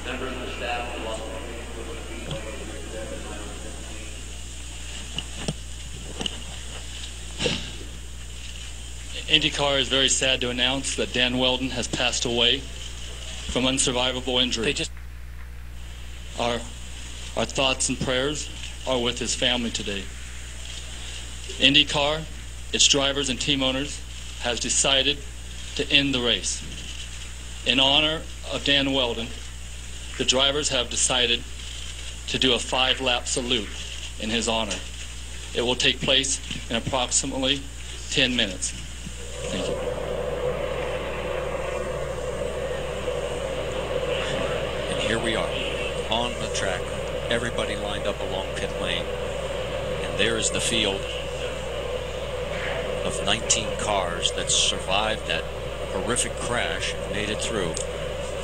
Members of the staff, IndyCar is very sad to announce that Dan Weldon has passed away from unsurvivable injury. Our thoughts and prayers are with his family today. IndyCar, its drivers and team owners, has decided to end the race. In honor of Dan Weldon, the drivers have decided to do a 5-lap salute in his honor. It will take place in approximately 10 minutes. Thank you. And here we are on the track. Everybody lined up along pit lane. And there is the field of 19 cars that survived that horrific crash and made it through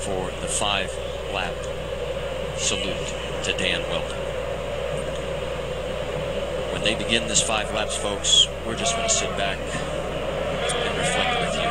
for the 5-lap salute to Dan Weldon. When they begin this 5 laps, folks, we're just going to sit back and reflect with you.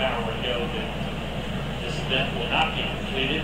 hour ago that this event will not be completed.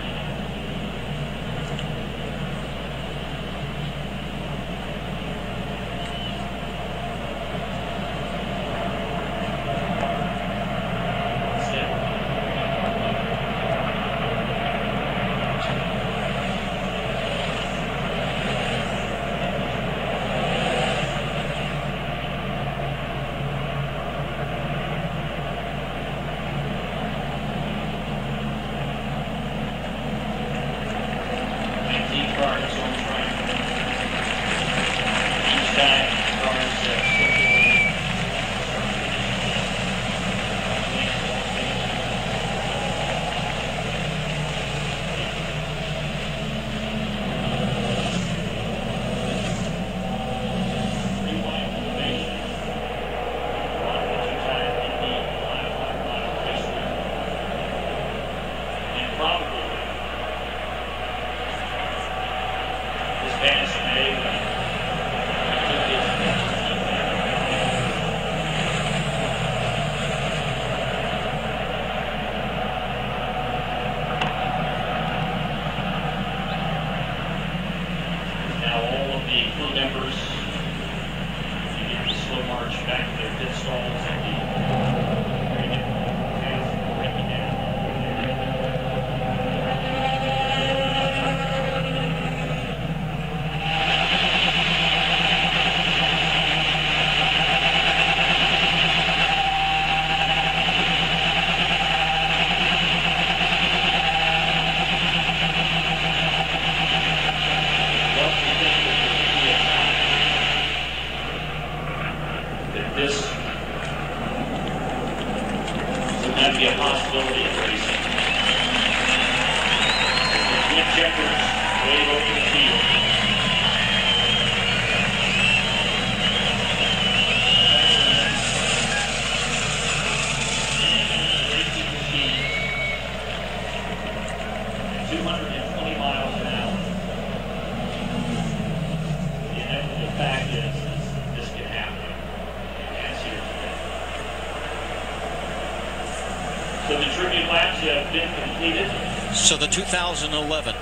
So the 2011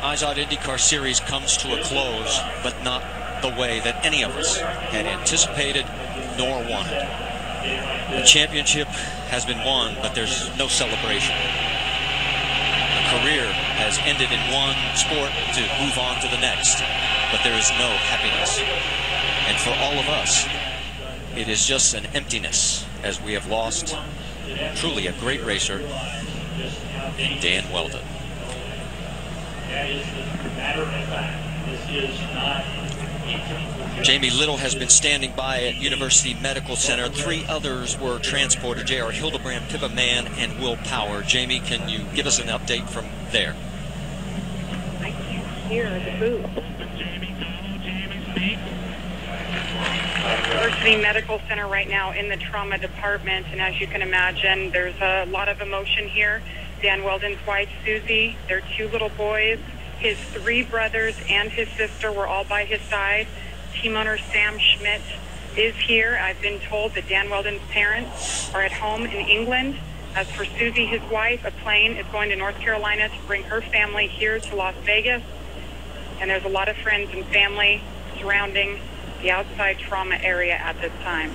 IZOD IndyCar Series comes to a close, but not the way that any of us had anticipated nor wanted. The championship has been won, but there's no celebration. A career has ended in one sport to move on to the next, but there is no happiness. And for all of us, it is just an emptiness as we have lost truly a great racer in Dan Weldon. Jamie Little has been standing by at University Medical Center. 3 others were transported: J.R. Hildebrand, Pippa Mann, and Will Power. Jamie, can you give us an update from there? I can't hear the booth. University Medical Center right now in the trauma department, and as you can imagine, there's a lot of emotion here. Dan Weldon's wife, Susie, their 2 little boys, his 3 brothers, and his sister were all by his side. Team owner Sam Schmidt is here. I've been told that Dan Weldon's parents are at home in England. As for Susie, his wife, a plane is going to North Carolina to bring her family here to Las Vegas. And there's a lot of friends and family surrounding the outside trauma area at this time.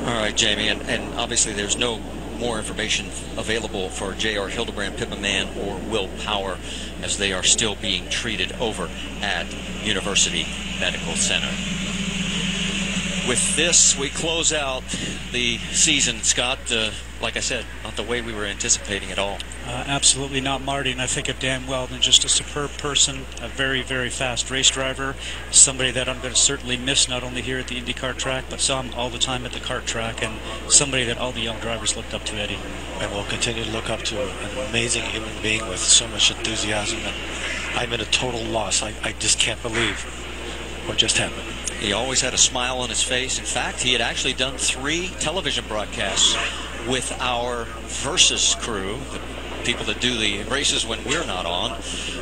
All right, Jamie, and obviously there's no more information available for J.R. Hildebrand, Pippa Mann, or Will Power, as they are still being treated over at University Medical Center. With this, we close out the season, Scott. Like I said, not the way we were anticipating at all. Absolutely not, Marty. And I think of Dan Weldon, just a superb person, a very, very fast race driver, somebody that I'm going to certainly miss, not only here at the IndyCar track, but saw him all the time at the kart track, and somebody that all the young drivers looked up to, Eddie. And will continue to look up to an amazing human being with so much enthusiasm. And I'm at a total loss. I just can't believe what just happened. He always had a smile on his face. In fact, he had actually done 3 television broadcasts with our Versus crew, the people that do the races when we're not on.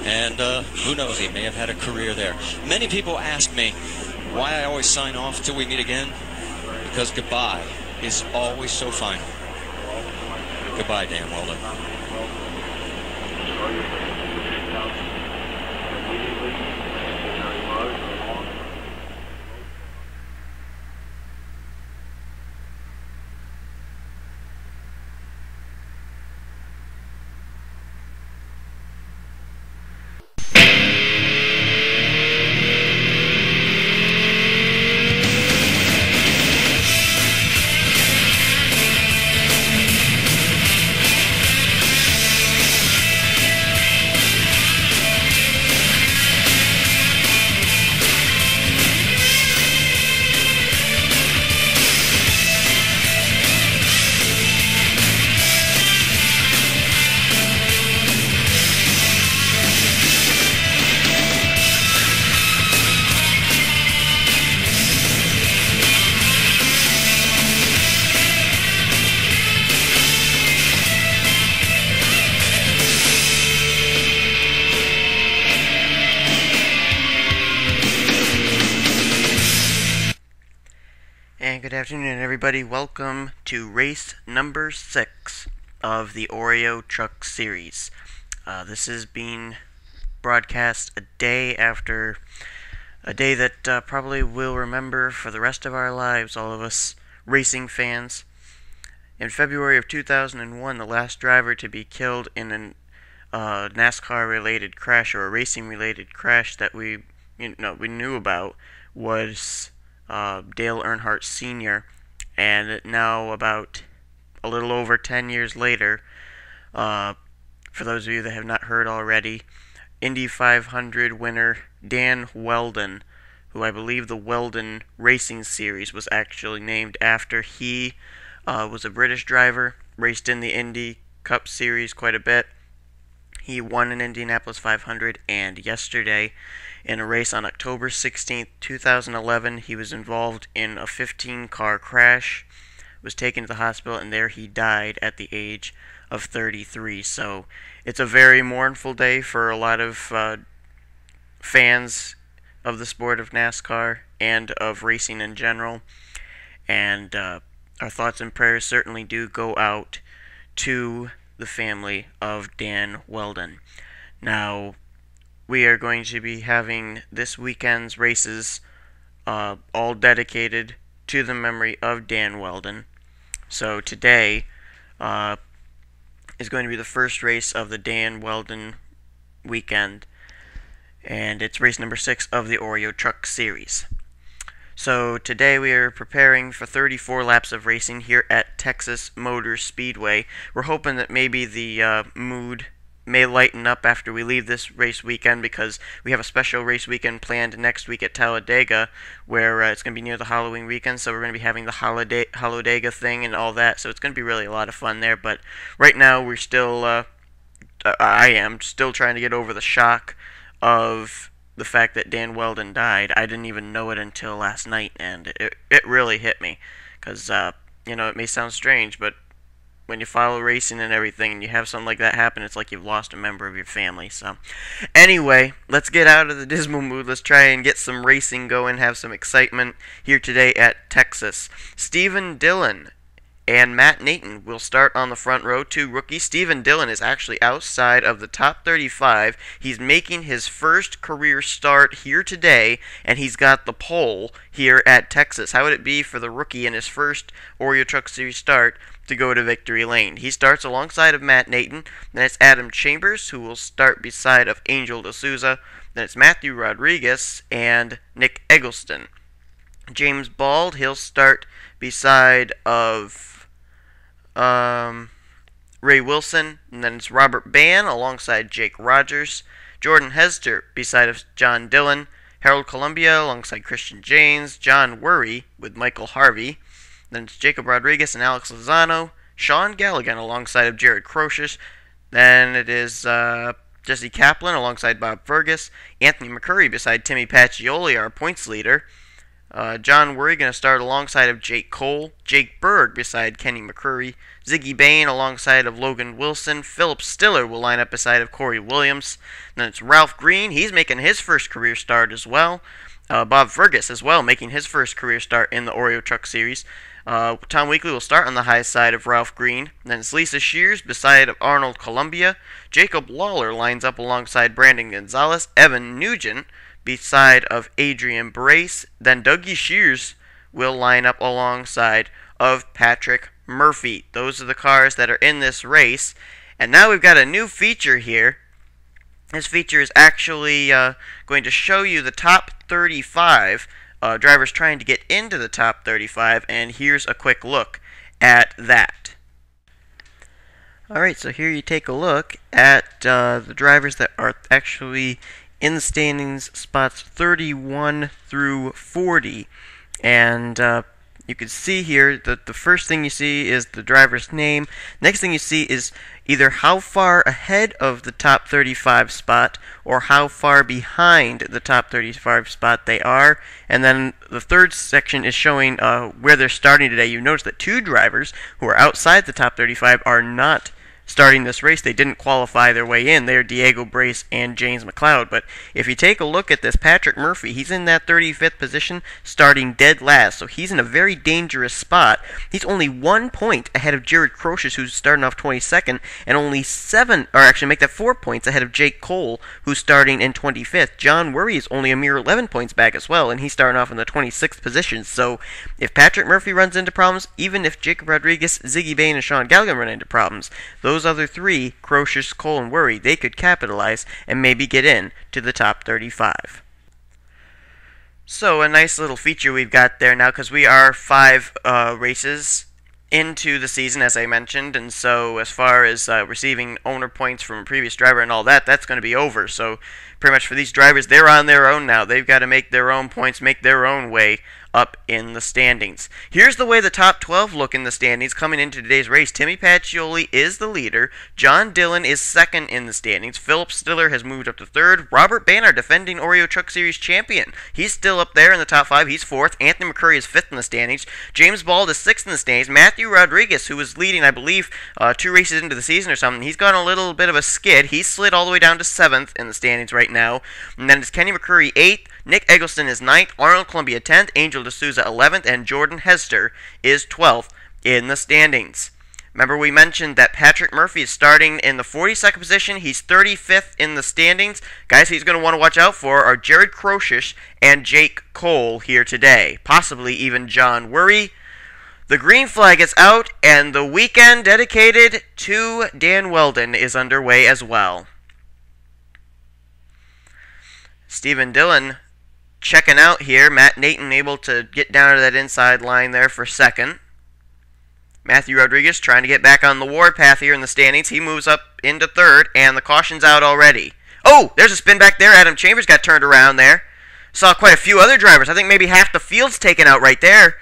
And who knows, he may have had a career there. Many people ask me why I always sign off till we meet again. Because goodbye is always so fun. Goodbye, Dan Weldon. Good afternoon, everybody. Welcome to race number 6 of the Oreo Truck Series. This is being broadcast a day after a day that probably we'll remember for the rest of our lives, all of us racing fans. In February of 2001, the last driver to be killed in a NASCAR-related crash, or a racing-related crash that we knew about, was Dale Earnhardt Sr., and now about a little over 10 years later, for those of you that have not heard already, Indy 500 winner Dan Weldon, who I believe the Weldon Racing Series was actually named after. He was a British driver, raced in the Indy Cup Series quite a bit. He won an Indianapolis 500, and yesterday, in a race on October 16th, 2011, he was involved in a 15-car crash, was taken to the hospital, and there he died at the age of 33. So it's a very mournful day for a lot of fans of the sport of NASCAR and of racing in general. And our thoughts and prayers certainly do go out to the family of Dan Weldon. Now, we are going to be having this weekend's races all dedicated to the memory of Dan Weldon. So today is going to be the first race of the Dan Weldon weekend, and it's race number 6 of the Oreo Truck Series. So today we are preparing for 34 laps of racing here at Texas Motor Speedway. We're hoping that maybe the mood may lighten up after we leave this race weekend, because we have a special race weekend planned next week at Talladega, where it's going to be near the Halloween weekend, so we're going to be having the Talladega thing and all that, so it's going to be really a lot of fun there. But right now we're still, I am still trying to get over the shock of the fact that Dan Weldon died. I didn't even know it until last night, and it really hit me, because, it may sound strange, but when you follow racing and everything and you have something like that happen, it's like you've lost a member of your family. So anyway, let's get out of the dismal mood. Let's try and get some racing going, have some excitement here today at Texas. Stephen Dillon and Matt Nathan will start on the front row. 2 rookies. Stephen Dillon is actually outside of the top 35. He's making his first career start here today, and he's got the pole here at Texas. How would it be for the rookie in his first Oreo Truck Series start to go to victory lane? He starts alongside of Matt Nathan. Then it's Adam Chambers, who will start beside of Angel D'Souza. Then it's Matthew Rodriguez and Nick Eggleston. James Bald, he'll start beside of Ray Wilson, and then it's Robert Bann alongside Jake Rogers. Jordan Hester beside of John Dillon. Harold Columbia alongside Christian James. John Worry with Michael Harvey. Then it's Jacob Rodriguez and Alex Lozano. Sean Galligan alongside of Jared Crocious. Then it is Jesse Kaplan alongside Bob Fergus. Anthony McCurry beside Timmy Pacioli, our points leader. John Worry going to start alongside of Jake Cole. Jake Berg beside Kenny McCurry. Ziggy Bain alongside of Logan Wilson. Philip Stiller will line up beside of Corey Williams. Then it's Ralph Green. He's making his first career start as well. Bob Fergus as well, making his first career start in the Oreo Truck Series. Tom Weekly will start on the high side of Ralph Green. Then it's Lisa Shears beside of Arnold Columbia. Jacob Lawler lines up alongside Brandon Gonzalez. Evan Nugent beside of Adrian Brace. Then Dougie Shears will line up alongside of Patrick Murphy. Those are the cars that are in this race. And now we've got a new feature here. This feature is actually going to show you the top 35 drivers trying to get into the top 35, and here's a quick look at that. Alright, so here you take a look at the drivers that are actually in the standings, spots 31 through 40. And you can see here that the first thing you see is the driver's name. Next thing you see is either how far ahead of the top 35 spot or how far behind the top 35 spot they are. And then the third section is showing where they're starting today. You notice that two drivers who are outside the top 35 are not starting this race. They didn't qualify their way in. They're Diego Brace and James McLeod. But if you take a look at this, Patrick Murphy, he's in that 35th position, starting dead last. So he's in a very dangerous spot. He's only 1 point ahead of Jared Crocious, who's starting off 22nd, and only 4 points ahead of Jake Cole, who's starting in 25th. John Worry is only a mere 11 points back as well, and he's starting off in the 26th position. So if Patrick Murphy runs into problems, even if Jacob Rodriguez, Ziggy Bain, and Sean Galligan run into problems, those other three, Crocious, Cole, and Worry, they could capitalize and maybe get in to the top 35. So a nice little feature we've got there now, because we are 5 races into the season, as I mentioned, and so as far as receiving owner points from a previous driver and all that, that's going to be over. So pretty much for these drivers, they're on their own now. They've got to make their own points, make their own way up in the standings. Here's the way the top 12 look in the standings coming into today's race. Timmy Pacioli is the leader. John Dillon is second in the standings. Philip Stiller has moved up to third. Robert Banner, defending Oreo Truck Series champion, he's still up there in the top 5. He's fourth. Anthony McCurry is fifth in the standings. James Bald is sixth in the standings. Matthew Rodriguez, who was leading, I believe, 2 races into the season or something, he's gone a little bit of a skid. He's slid all the way down to 7th in the standings right now. And then it's Kenny McCurry 8th. Nick Eggleston is 9th, Arnold Columbia 10th, Angel D'Souza 11th, and Jordan Hester is 12th in the standings. Remember, we mentioned that Patrick Murphy is starting in the 42nd position. He's 35th in the standings. Guys he's going to want to watch out for are Jared Crocious and Jake Cole here today, possibly even John Worry. The green flag is out, and the weekend dedicated to Dan Weldon is underway as well. Stephen Dillon checking out here. Matt Nathan able to get down to that inside line there for second. Matthew Rodriguez trying to get back on the warpath here in the standings. He moves up into third, and the caution's out already. Oh, there's a spin back there. Adam Chambers got turned around there. Saw quite a few other drivers. I think maybe half the field's taken out right there,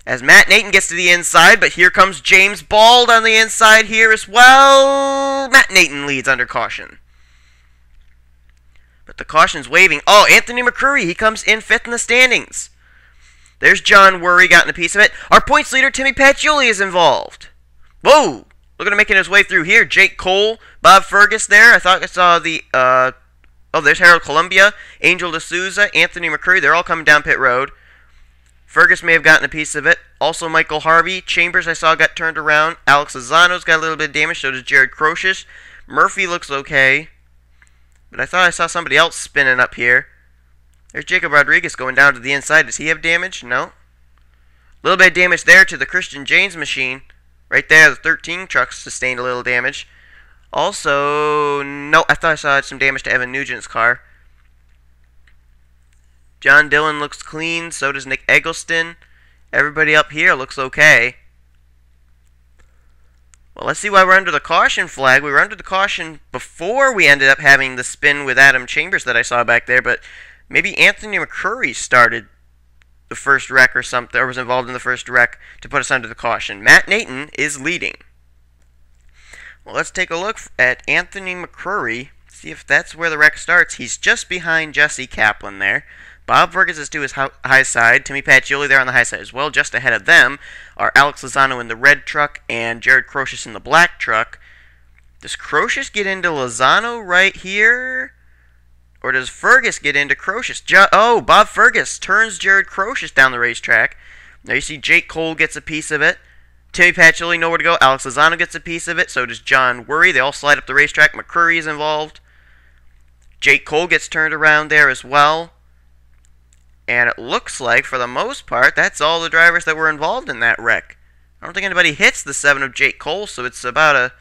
as Matt Nathan gets to the inside, but here comes James Bald on the inside here as well. Matt Nathan leads under caution. But the caution's waving. Oh, Anthony McCurry, he comes in 5th in the standings. There's John Worry getting a piece of it. Our points leader, Timmy Pacioli, is involved. Whoa! Look at him making his way through here. Jake Cole, Bob Fergus there. I thought I saw the, oh, there's Harold Columbia, Angel D'Souza, Anthony McCurry. They're all coming down pit road. Fergus may have gotten a piece of it. Also Michael Harvey. Chambers I saw got turned around. Alex Lozano's got a little bit of damage. So does Jared Crocious. Murphy looks okay, but I thought I saw somebody else spinning up here. There's Jacob Rodriguez going down to the inside. Does he have damage? No. A little bit of damage there to the Christian James machine. Right there, the 13 truck sustained a little damage. Also, no, I thought I saw some damage to Evan Nugent's car. John Dillon looks clean. So does Nick Eggleston. Everybody up here looks okay. Well, let's see why we're under the caution flag. We were under the caution before we ended up having the spin with Adam Chambers that I saw back there, but maybe Anthony McCurry started the first wreck or something, or was involved in the first wreck to put us under the caution. Matt Nathan is leading. Well, let's take a look at Anthony McCurry, see if that's where the wreck starts. He's just behind Jesse Kaplan there. Bob Fergus is to his high side. Timmy Pacioli there on the high side as well. Just ahead of them are Alex Lozano in the red truck and Jared Crocious in the black truck. Does Crocious get into Lozano right here? Or does Fergus get into Crocious? Oh, Bob Fergus turns Jared Crocious down the racetrack. Now you see Jake Cole gets a piece of it. Timmy Pacioli nowhere to go. Alex Lozano gets a piece of it. So does John Worry. They all slide up the racetrack. McCurry is involved. Jake Cole gets turned around there as well. And it looks like, for the most part, that's all the drivers that were involved in that wreck. I don't think anybody hits the 7 of Jake Cole, so it's about a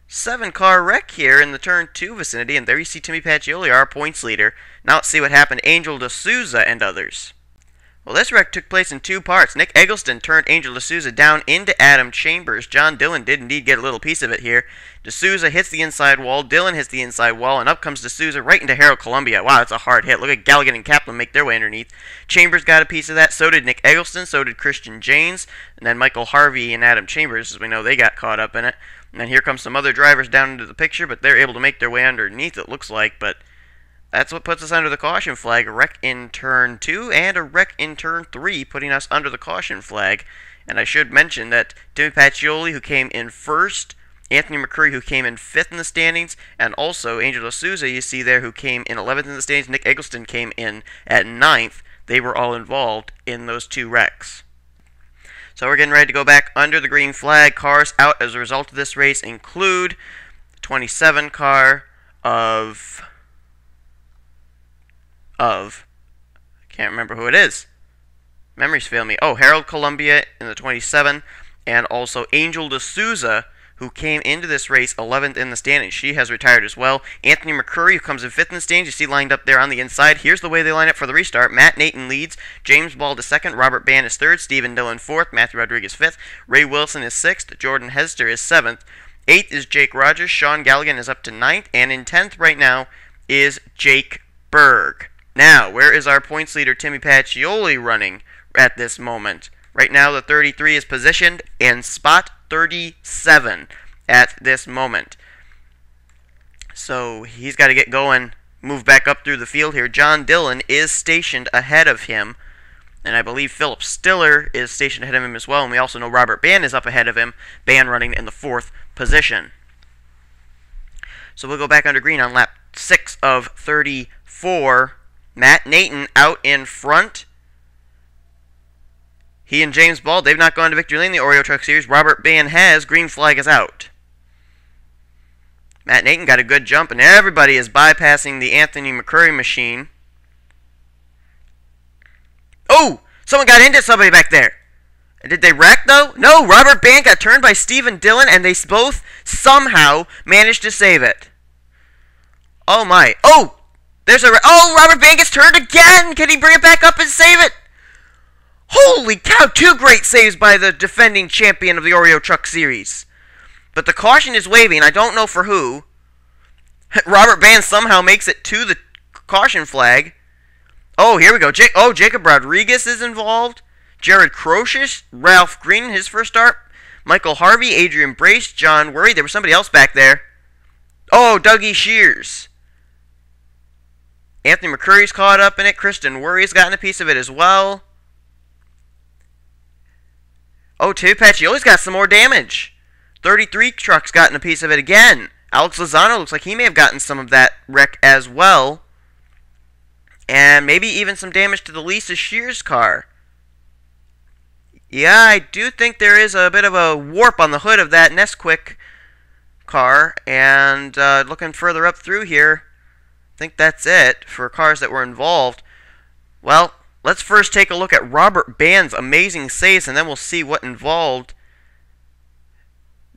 7-car wreck here in the turn 2 vicinity. And there you see Timmy Pacioli, our points leader. Now let's see what happened to Angel D'Souza and others. Well, this wreck took place in 2 parts. Nick Eggleston turned Angel D'Souza down into Adam Chambers. John Dillon did indeed get a little piece of it here. D'Souza hits the inside wall. Dillon hits the inside wall, and up comes D'Souza right into Harold Columbia. Wow, that's a hard hit. Look at Galligan and Kaplan make their way underneath. Chambers got a piece of that. So did Nick Eggleston. So did Christian Janes. And then Michael Harvey and Adam Chambers, as we know, they got caught up in it. And then here come some other drivers down into the picture, but they're able to make their way underneath, it looks like. But that's what puts us under the caution flag. A wreck in turn 2 and a wreck in turn 3, putting us under the caution flag. And I should mention that Timmy Pacioli, who came in first, Anthony McCurry, who came in 5th in the standings, and also Angel D'Souza, you see there, who came in 11th in the standings. Nick Eggleston came in at 9th. They were all involved in those 2 wrecks. So we're getting ready to go back under the green flag. Cars out as a result of this race include 27 car of I can't remember who it is. Memories fail me. Oh, Harold Columbia in the 27, and also Angel D'Souza, who came into this race 11th in the standings. She has retired as well. Anthony McCurry, who comes in 5th in the standings, you see lined up there on the inside. Here's the way they line up for the restart. Matt Nathan leads. James Bald is 2nd. Robert Bann is 3rd. Stephen Dillon 4th. Matthew Rodriguez 5th. Ray Wilson is 6th. Jordan Hester is 7th. 8th is Jake Rogers. Sean Galligan is up to 9th. And in 10th right now is Jake Berg. Now, where is our points leader Timmy Pacioli running at this moment? Right now, the 33 is positioned in spot 37 at this moment. So he's got to get going, move back up through the field here. John Dillon is stationed ahead of him, and I believe Philip Stiller is stationed ahead of him as well. And we also know Robert Bann is up ahead of him, Bann running in the 4th position. So we'll go back under green on lap 6 of 34. Matt Nathan out in front. He and James Bald, they've not gone to victory lane in the Oreo Truck Series. Robert Bann has. Green flag is out. Matt Nathan got a good jump, and everybody is bypassing the Anthony McCurry machine. Oh! Someone got into somebody back there. Did they wreck, though? No, Robert Bann got turned by Stephen Dillon, and they both somehow managed to save it. Oh, my. Oh! There's a... Oh, Robert Bann gets turned again! Can he bring it back up and save it? Holy cow! 2 great saves by the defending champion of the Oreo Truck Series. But the caution is waving. I don't know for who. Robert Bann somehow makes it to the caution flag. Oh, here we go. Jacob Rodriguez is involved. Jared Crocious, Ralph Green, his first start. Michael Harvey, Adrian Brace, John Worry. There was somebody else back there. Oh, Dougie Shears. Anthony McCurry's caught up in it. Kristen Worry's gotten a piece of it as well. Oh, Timmy Pacioli's got some more damage. 33 trucks gotten a piece of it again. Alex Lozano looks like he may have gotten some of that wreck as well. And maybe even some damage to the Lisa Shears car. Yeah, I do think there is a bit of a warp on the hood of that Nesquik car. And looking further up through here, I think that's it for cars that were involved. Well, let's first take a look at Robert Bann's amazing saves, and then we'll see what involved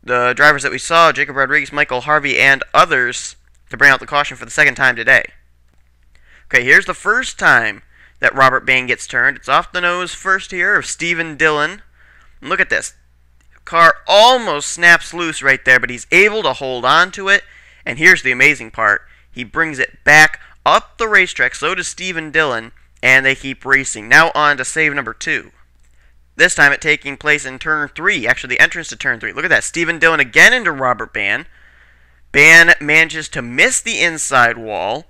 the drivers that we saw, Jacob Rodriguez, Michael Harvey, and others, to bring out the caution for the 2nd time today. Okay, here's the first time that Robert Bann gets turned. It's off the nose first here of Stephen Dillon. And look at this. Car almost snaps loose right there, but he's able to hold on to it. And here's the amazing part. He brings it back up the racetrack. So does Stephen Dillon. And they keep racing. Now on to save number 2. This time it taking place in turn 3. Actually, the entrance to turn 3. Look at that. Stephen Dillon again into Robert Bann. Bann manages to miss the inside wall.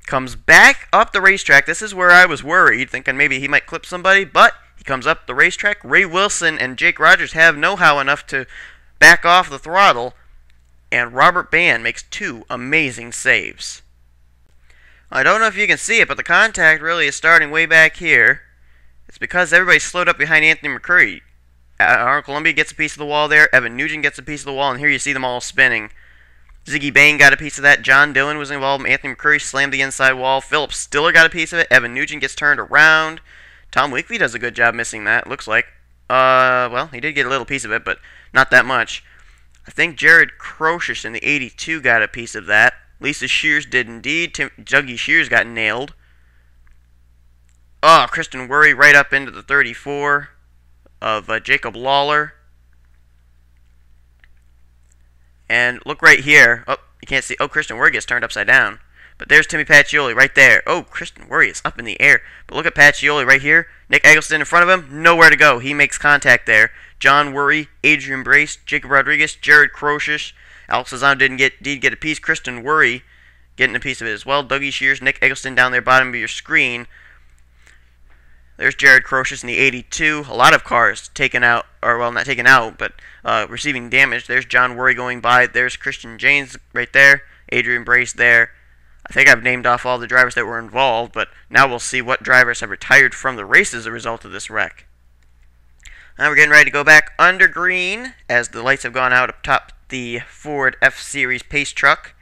Comes back up the racetrack. This is where I was worried, thinking maybe he might clip somebody. But he comes up the racetrack. Ray Wilson and Jake Rogers have know-how enough to back off the throttle. And Robert Bann makes 2 amazing saves. I don't know if you can see it, but the contact really is starting way back here. It's because everybody slowed up behind Anthony McCurry. Arnold Columbia gets a piece of the wall there. Evan Nugent gets a piece of the wall, and here you see them all spinning. Ziggy Bain got a piece of that. John Dillon was involved. Anthony McCurry slammed the inside wall. Philip Stiller got a piece of it. Evan Nugent gets turned around. Tom Weekly does a good job missing that, looks like. Well, he did get a little piece of it, but not that much. I think Jared Crocious in the 82 got a piece of that. Lisa Shears did indeed. Dougie Shears got nailed. Oh, Kristen Worry right up into the 34 of Jacob Lawler. And look right here. Oh, you can't see. Oh, Kristen Worry gets turned upside down. But there's Timmy Pacioli right there. Oh, Kristen Worry is up in the air. But look at Pacioli right here. Nick Eggleston in front of him. Nowhere to go. He makes contact there. John Worry, Adrian Brace, Jacob Rodriguez, Jared Crocious. Alex Lozano did get a piece. Kristen Worry getting a piece of it as well. Dougie Shears, Nick Eggleston down there, bottom of your screen. There's Jared Crocious in the 82. A lot of cars taken out, or well, not taken out, but receiving damage. There's John Worry going by. There's Christian James right there. Adrian Brace there. I think I've named off all the drivers that were involved, but now we'll see what drivers have retired from the race as a result of this wreck. Now we're getting ready to go back under green as the lights have gone out up top the Ford F-Series Pace truck.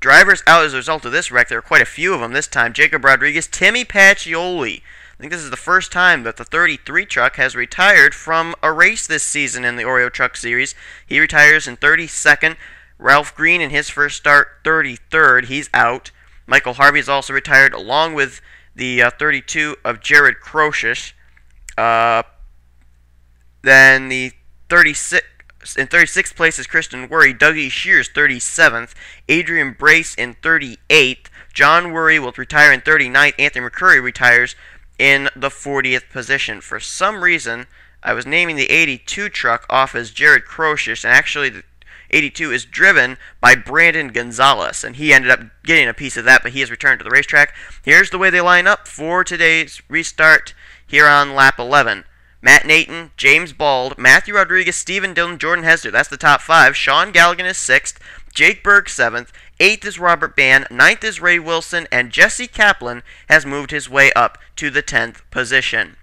Drivers out as a result of this wreck. There are quite a few of them this time. Jacob Rodriguez, Timmy Pacioli. I think this is the first time that the 33 truck has retired from a race this season in the Oreo Truck Series. He retires in 32nd. Ralph Green in his first start, 33rd. He's out. Michael Harvey is also retired along with the 32 of Jared Crocious. Then the 36 in 36th place is Kristen Worry. Dougie Shears, 37th. Adrian Brace in 38th. John Worry will retire in 39th. Anthony McCurry retires in the 40th position. For some reason, I was naming the 82 truck off as Jared Crocious, and actually the 82 is driven by Brandon Gonzalez, and he ended up getting a piece of that, but he has returned to the racetrack. Here's the way they line up for today's restart here on lap 11. Matt Nathan, James Bald, Matthew Rodriguez, Stephen Dillon, Jordan Hester. That's the top five. Sean Galligan is 6th. Jake Berg 7th. 8th is Robert Bann. 9th is Ray Wilson. And Jesse Kaplan has moved his way up to the 10th position.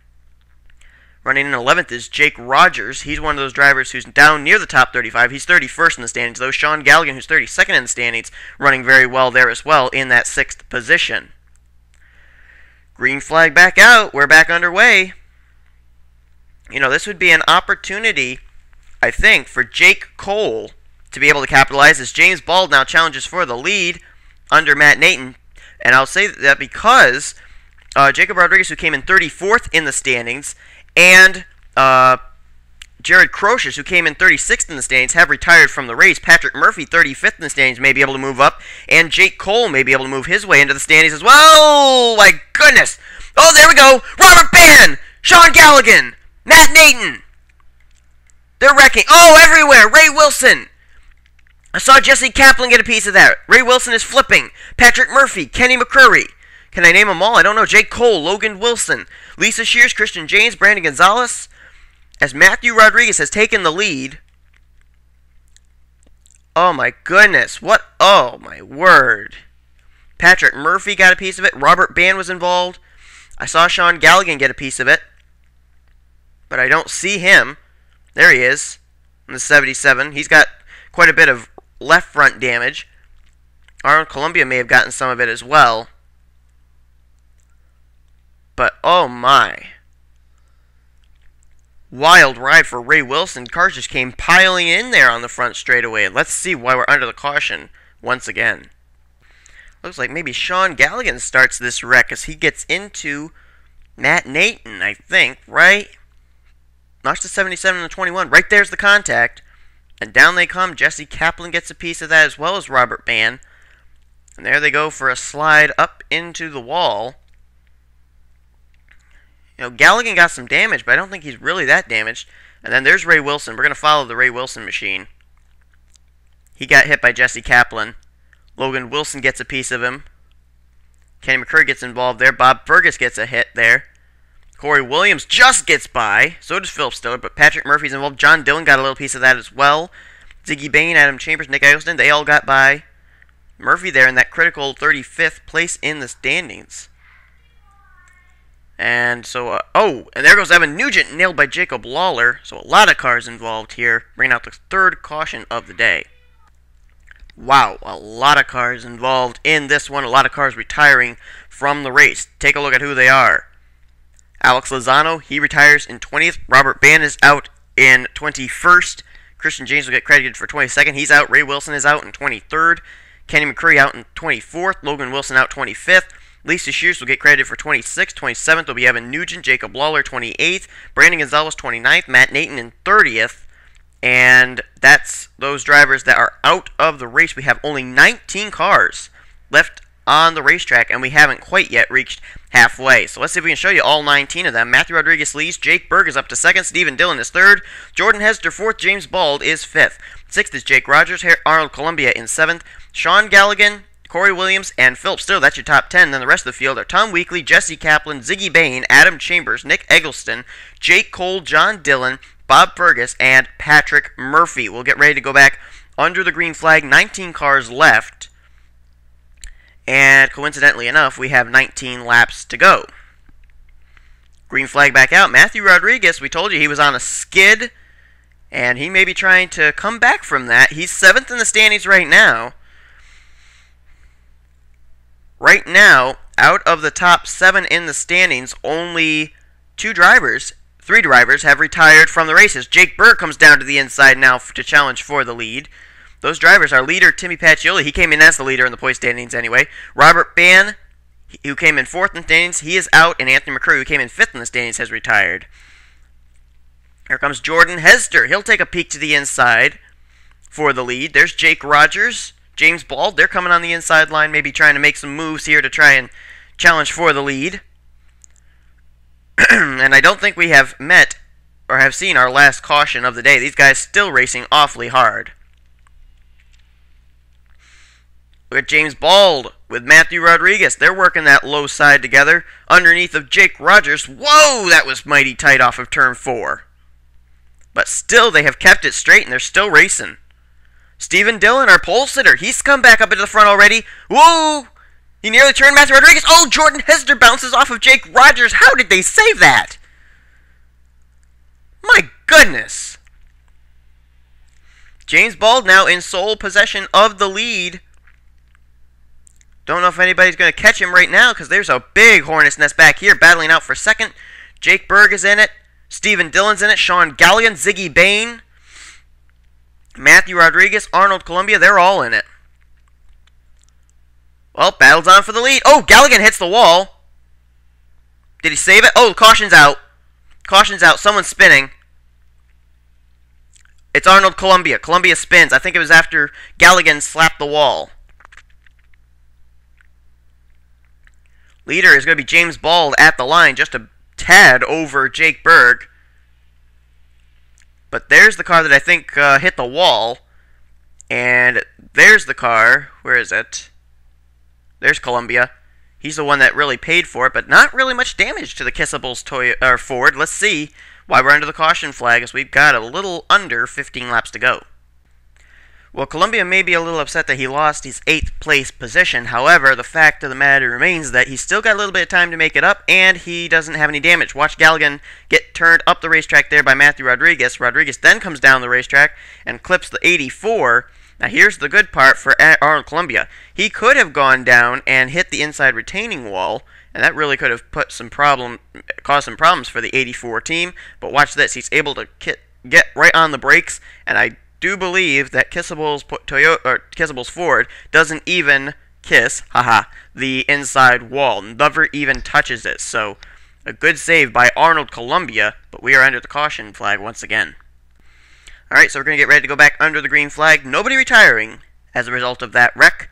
Running in 11th is Jake Rogers. He's one of those drivers who's down near the top 35. He's 31st in the standings, though. Sean Galligan, who's 32nd in the standings, running very well there as well in that 6th position. Green flag back out. We're back underway. You know, this would be an opportunity, I think, for Jake Cole to be able to capitalize as James Bald now challenges for the lead under Matt Nathan. And I'll say that because Jacob Rodriguez, who came in 34th in the standings, and Jared Crocious, who came in 36th in the standings, have retired from the race. Patrick Murphy, 35th in the standings, may be able to move up, and Jake Cole may be able to move his way into the standings as well. Oh, my goodness. Oh, there we go. Robert Bann, Sean Galligan, Matt Nathan. They're wrecking. Oh, everywhere. Ray Wilson. I saw Jesse Kaplan get a piece of that. Ray Wilson is flipping. Patrick Murphy, Kenny McCurry. Can I name them all? I don't know. Jake Cole, Logan Wilson, Lisa Shears, Christian James, Brandon Gonzalez. As Matthew Rodriguez has taken the lead. Oh my goodness. What? Oh my word. Patrick Murphy got a piece of it. Robert Bann was involved. I saw Sean Galligan get a piece of it. But I don't see him. There he is. In the 77. He's got quite a bit of left front damage. Arnold Columbia may have gotten some of it as well. But oh my. Wild ride for Ray Wilson. Cars just came piling in there on the front straightaway. Let's see why we're under the caution once again. Looks like maybe Sean Galligan starts this wreck as he gets into Matt Nathan, I think, right? Notch the 77 and the 21. Right there's the contact. And down they come. Jesse Kaplan gets a piece of that as well as Robert Bann. And there they go for a slide up into the wall. You know, Galligan got some damage, but I don't think he's really that damaged. And then there's Ray Wilson. We're going to follow the Ray Wilson machine. He got hit by Jesse Kaplan. Logan Wilson gets a piece of him. Kenny McCurry gets involved there. Bob Fergus gets a hit there. Corey Williams just gets by. So does Philip Stiller, but Patrick Murphy's involved. John Dillon got a little piece of that as well. Ziggy Bain, Adam Chambers, Nick Eggleston, they all got by. Murphy there in that critical 35th place in the standings. And so, and there goes Evan Nugent, nailed by Jacob Lawler. So a lot of cars involved here, bringing out the third caution of the day. Wow, a lot of cars involved in this one. A lot of cars retiring from the race. Take a look at who they are. Alex Lozano, he retires in 20th. Robert Bann is out in 21st. Christian James will get credited for 22nd. He's out. Ray Wilson is out in 23rd. Kenny McCurry out in 24th. Logan Wilson out 25th. Lisa Shears will get credited for 26th. 27th will be Evan Nugent. Jacob Lawler 28th. Brandon Gonzalez 29th. Matt Nathan in 30th. And that's those drivers that are out of the race. We have only 19 cars left on the racetrack, and we haven't quite yet reached halfway. So let's see if we can show you all 19 of them. Matthew Rodriguez leads. Jake Berg is up to 2nd. Stephen Dillon is 3rd. Jordan Hester 4th. James Bald is 5th. 6th is Jake Rogers. Arnold Columbia in 7th. Sean Galligan, Corey Williams, and Philip Still. That's your top 10. Then the rest of the field are Tom Weekly, Jesse Kaplan, Ziggy Bain, Adam Chambers, Nick Eggleston, Jake Cole, John Dillon, Bob Fergus, and Patrick Murphy. We'll get ready to go back under the green flag. 19 cars left. And coincidentally enough, we have 19 laps to go. Green flag back out. Matthew Rodriguez, we told you he was on a skid, and he may be trying to come back from that. He's 7th in the standings right now. Right now, out of the top 7 in the standings, only 3 drivers have retired from the races. Jake Berg comes down to the inside now to challenge for the lead. Those drivers are leader Timmy Pacioli. He came in as the leader in the point standings anyway. Robert Bann, who came in 4th in the standings, he is out. And Anthony McCurry, who came in 5th in the standings, has retired. Here comes Jordan Hester. He'll take a peek to the inside for the lead. There's Jake Rogers, James Bald. They're coming on the inside line, maybe trying to make some moves here to try and challenge for the lead. And I don't think we have met or have seen our last caution of the day. These guys still racing awfully hard. Look at James Bald with Matthew Rodriguez. They're working that low side together underneath of Jake Rogers. Whoa, that was mighty tight off of turn 4. But still, they have kept it straight and they're still racing. Stephen Dillon, our pole sitter, he's come back up into the front already. Whoa! He nearly turned Matthew Rodriguez. Oh, Jordan Hester bounces off of Jake Rogers. How did they save that? My goodness. James Bald now in sole possession of the lead. Don't know if anybody's going to catch him right now because there's a big hornet's nest back here battling out for 2nd. Jake Berg is in it. Stephen Dillon's in it. Sean Galligan, Ziggy Bain, Matthew Rodriguez, Arnold Columbia, they're all in it. Well, battle's on for the lead. Oh, Galligan hits the wall. Did he save it? Oh, caution's out. Caution's out. Someone's spinning. It's Arnold Columbia. Columbia spins. I think it was after Galligan slapped the wall. Leader is going to be James Bald at the line, just a tad over Jake Berg. But there's the car that I think hit the wall. And there's the car. Where is it? There's Columbia. He's the one that really paid for it, but not really much damage to the Kissables Ford. Let's see why we're under the caution flag, as we've got a little under 15 laps to go. Well, Columbia may be a little upset that he lost his 8th place position. However, the fact of the matter remains that he's still got a little bit of time to make it up, and he doesn't have any damage. Watch Galligan get turned up the racetrack there by Matthew Rodriguez. Rodriguez then comes down the racetrack and clips the 84. Now, here's the good part for Arnold Columbia. He could have gone down and hit the inside retaining wall, and that really could have caused some problems for the 84 team. But watch this. He's able to get right on the brakes, and I do believe that Kissables Ford doesn't even kiss, the inside wall. Never even touches it. So, a good save by Arnold Columbia, but we are under the caution flag once again. Alright, so we're going to get ready to go back under the green flag. Nobody retiring as a result of that wreck.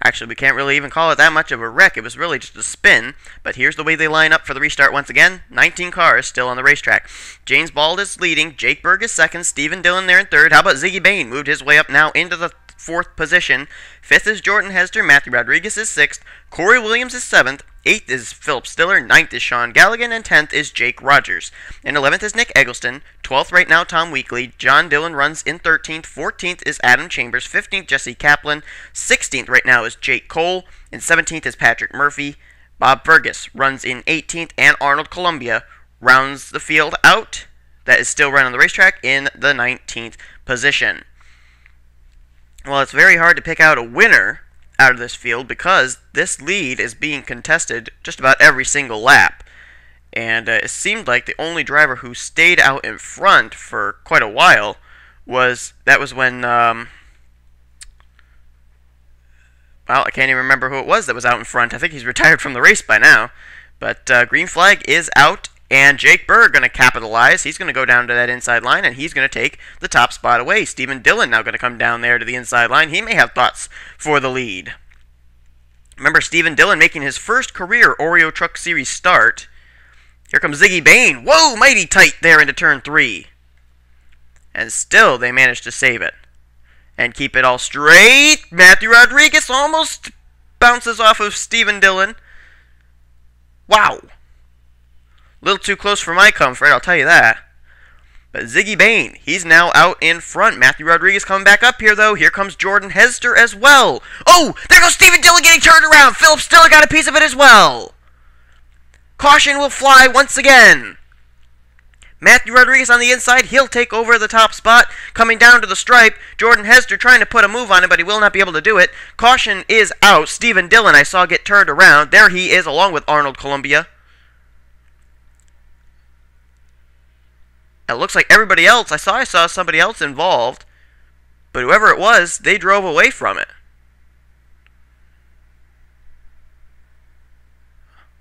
Actually, we can't really even call it that much of a wreck. It was really just a spin. But here's the way they line up for the restart once again. 19 cars still on the racetrack. James Bald is leading. Jake Berg is 2nd. Stephen Dillon there in 3rd. How about Ziggy Bain? Moved his way up now into the 4th position. 5th is Jordan Hester. Matthew Rodriguez is 6th. Corey Williams is 7th. 8th is Philip Stiller. 9th is Sean Galligan. And 10th is Jake Rogers. And 11th is Nick Eggleston. 12th right now, Tom Weekly. John Dillon runs in 13th. 14th is Adam Chambers. 15th, Jesse Kaplan. 16th right now is Jake Cole. And 17th is Patrick Murphy. Bob Fergus runs in 18th, and Arnold Columbia rounds the field out. That is still running the racetrack in the 19th position. Well, it's very hard to pick out a winner out of this field because this lead is being contested just about every single lap. And it seemed like the only driver who stayed out in front for quite a while was when, well, I can't even remember who it was that was out in front. I think he's retired from the race by now. But green flag is out, and Jake Berg going to capitalize. He's going to go down to that inside line, and he's going to take the top spot away. Stephen Dillon now going to come down there to the inside line. He may have thoughts for the lead. Remember, Stephen Dillon making his first career Oreo Truck Series start. Here comes Ziggy Bain. Whoa, mighty tight there into turn 3. And still they managed to save it and keep it all straight. Matthew Rodriguez almost bounces off of Stephen Dillon. Wow. A little too close for my comfort, I'll tell you that. But Ziggy Bain, he's now out in front. Matthew Rodriguez coming back up here, though. Here comes Jordan Hester as well. Oh, there goes Stephen Dillon getting turned around. Philip Stiller got a piece of it as well. Caution will fly once again. Matthew Rodriguez on the inside. He'll take over the top spot. Coming down to the stripe. Jordan Hester trying to put a move on him, but he will not be able to do it. Caution is out. Stephen Dillon I saw get turned around. There he is along with Arnold Columbia. It looks like everybody else, I saw somebody else involved. But whoever it was, they drove away from it.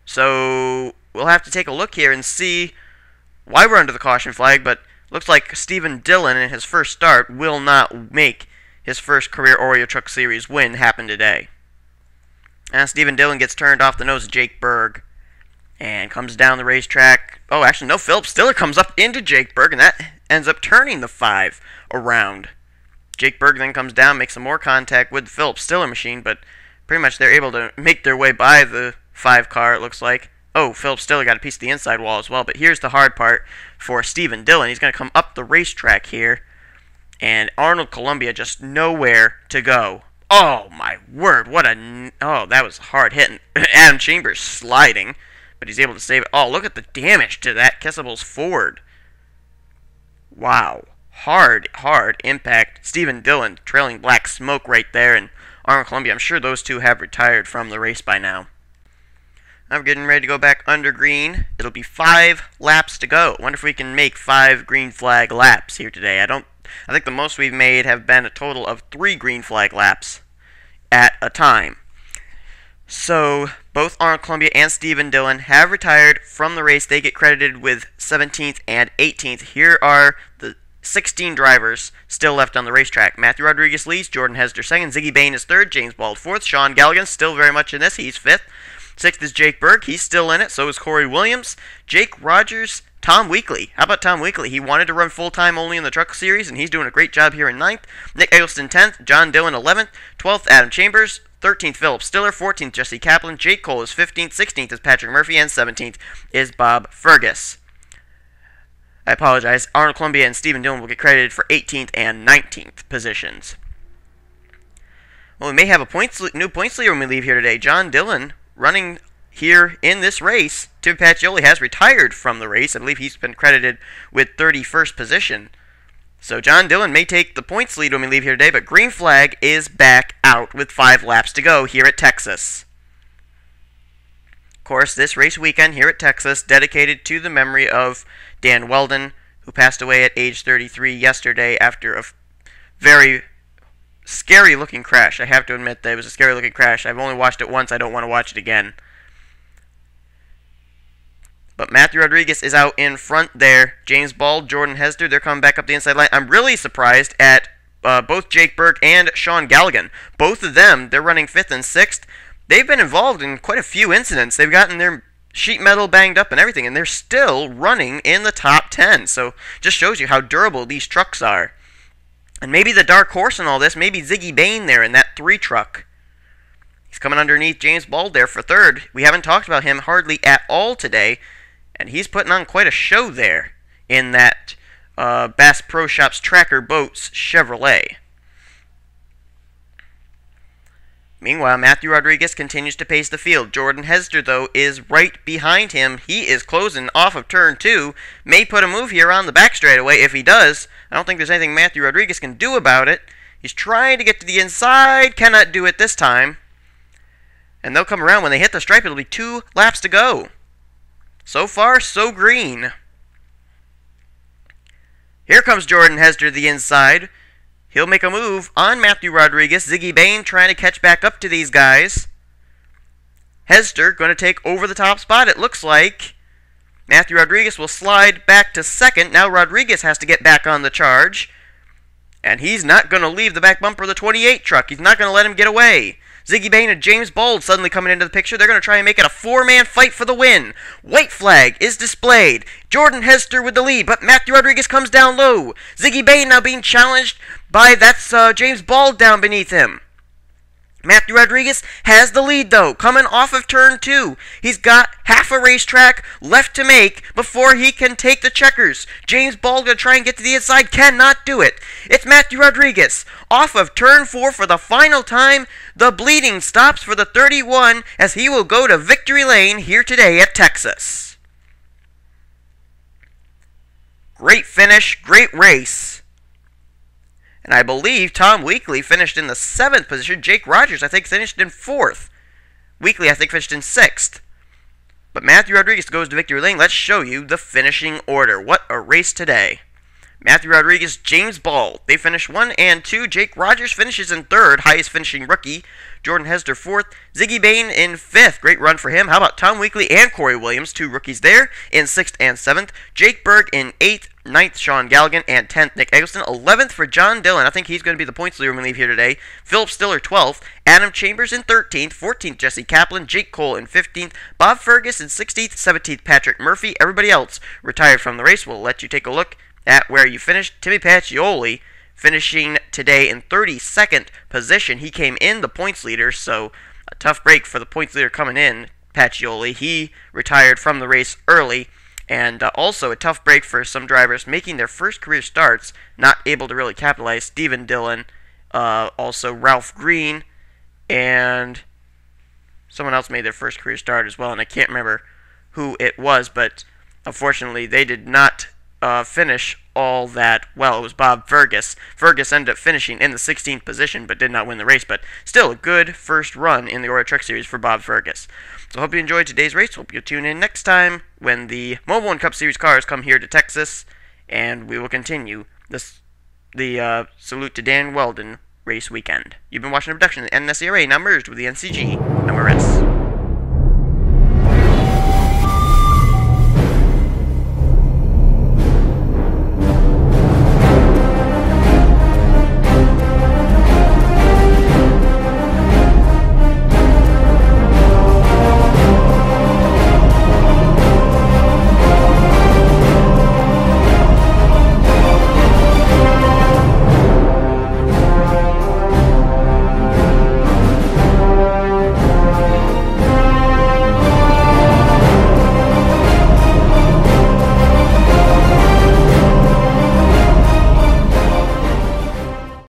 So we'll have to take a look here and see why we're under the caution flag, but looks like Stephen Dillon in his first start will not make his first career Oreo Truck Series win happen today. And Stephen Dillon gets turned off the nose of Jake Berg and comes down the racetrack. Oh, actually, no, Philip Stiller comes up into Jake Berg, and that ends up turning the 5 around. Jake Berg then comes down, makes some more contact with the Philip Stiller machine, but pretty much they're able to make their way by the 5 car, it looks like. Oh, Philip Stiller got a piece of the inside wall as well, but here's the hard part for Stephen Dillon. He's going to come up the racetrack here, and Arnold Columbia just nowhere to go. Oh, my word, what a... Oh, that was hard hitting. Adam Chambers sliding, but he's able to save it. Oh, look at the damage to that Kissable's Ford. Wow. Hard impact. Stephen Dillon trailing black smoke right there, and Arnold Columbia, I'm sure those two have retired from the race by now. Now we're getting ready to go back under green. It'll be 5 laps to go. Wonder if we can make 5 green flag laps here today. I think the most we've made have been a total of 3 green flag laps at a time. So both Arnold Columbia and Stephen Dillon have retired from the race. They get credited with 17th and 18th. Here are the 16 drivers still left on the racetrack. Matthew Rodriguez leads, Jordan Hester second, Ziggy Bain is third, James Bald fourth, Sean Galligan still very much in this, he's fifth. Sixth is Jake Berg, he's still in it, so is Corey Williams, Jake Rogers, Tom Weekly. How about Tom Weekly? He wanted to run full-time only in the Truck Series, and he's doing a great job here in 9th. Nick Eggleston 10th, John Dillon 11th, 12th Adam Chambers, 13th Philip Stiller, 14th Jesse Kaplan, Jake Cole is 15th, 16th is Patrick Murphy, and 17th is Bob Fergus. I apologize, Arnold Columbia and Stephen Dillon will get credited for 18th and 19th positions. Well, we may have a new points leader when we leave here today. John Dillon running here in this race. Tim Pacioli has retired from the race. I believe he's been credited with 31st position. So John Dillon may take the points lead when we leave here today, but green flag is back out with 5 laps to go here at Texas. Of course, this race weekend here at Texas dedicated to the memory of Dan Weldon, who passed away at age 33 yesterday after a very scary-looking crash. I have to admit that it was a scary-looking crash. I've only watched it once. I don't want to watch it again. But Matthew Rodriguez is out in front there. James Bald, Jordan Hester, they're coming back up the inside line. I'm really surprised at both Jake Berg and Sean Galligan. Both of them, they're running 5th and 6th. They've been involved in quite a few incidents. They've gotten their sheet metal banged up and everything, and they're still running in the top 10. So just shows you how durable these trucks are. And maybe the dark horse in all this, maybe Ziggy Bain there in that 3 truck. He's coming underneath James Bald there for 3rd. We haven't talked about him hardly at all today, and he's putting on quite a show there in that Bass Pro Shops Tracker Boats Chevrolet. Meanwhile, Matthew Rodriguez continues to pace the field. Jordan Hester, though, is right behind him. He is closing off of turn 2. May put a move here on the back straightaway. If he does, I don't think there's anything Matthew Rodriguez can do about it. He's trying to get to the inside. Cannot do it this time. And they'll come around. When they hit the stripe, it'll be 2 laps to go. So far, so green. Here comes Jordan Hester to the inside. He'll make a move on Matthew Rodriguez. Ziggy Bain trying to catch back up to these guys. Hester going to take over the top spot, it looks like. Matthew Rodriguez will slide back to second. Now Rodriguez has to get back on the charge. And he's not going to leave the back bumper of the 28 truck. He's not going to let him get away. Ziggy Bain and James Bald suddenly coming into the picture. They're going to try and make it a 4-man fight for the win. White flag is displayed. Jordan Hester with the lead, but Matthew Rodriguez comes down low. Ziggy Bain now being challenged by, that's James Bald down beneath him. Matthew Rodriguez has the lead, though, coming off of turn 2. He's got half a racetrack left to make before he can take the checkers. James Bald going to try and get to the inside, cannot do it. It's Matthew Rodriguez off of turn 4 for the final time. The bleeding stops for the 31 as he will go to victory lane here today at Texas. Great finish, great race. And I believe Tom Weekly finished in the 7th position. Jake Rogers, I think, finished in 4th. Weekly, I think, finished in 6th. But Matthew Rodriguez goes to victory lane. Let's show you the finishing order. What a race today. Matthew Rodriguez, James Ball, they finish 1 and 2. Jake Rogers finishes in 3rd, highest finishing rookie. Jordan Hester 4th. Ziggy Bain in 5th. Great run for him. How about Tom Weekly and Corey Williams, 2 rookies there, in 6th and 7th. Jake Berg in 8th. 9th, Sean Galligan, and 10th, Nick Eggleston. 11th for John Dillon. I think he's going to be the points leader when we leave here today. Philip Stiller, 12th. Adam Chambers in 13th. 14th, Jesse Kaplan. Jake Cole in 15th. Bob Fergus in 16th. 17th, Patrick Murphy. Everybody else retired from the race. We'll let you take a look at where you finished. Timmy Pacioli finishing today in 32nd position. He came in the points leader, so a tough break for the points leader coming in, Pacioli. He retired from the race early. And also a tough break for some drivers making their first career starts, not able to really capitalize. Steven Dillon, also Ralph Green, and someone else made their first career start as well, and I can't remember who it was, but unfortunately they did not finish all that well. It was Bob Fergus. Fergus ended up finishing in the 16th position, but did not win the race, but still a good first run in the Oreo Truck Series for Bob Fergus. So I hope you enjoyed today's race. Hope you'll tune in next time when the Mobile One Cup Series cars come here to Texas, and we will continue the Salute to Dan Weldon race weekend. You've been watching a production of the NNSCRA, now merged with the NCG. I'm Maris.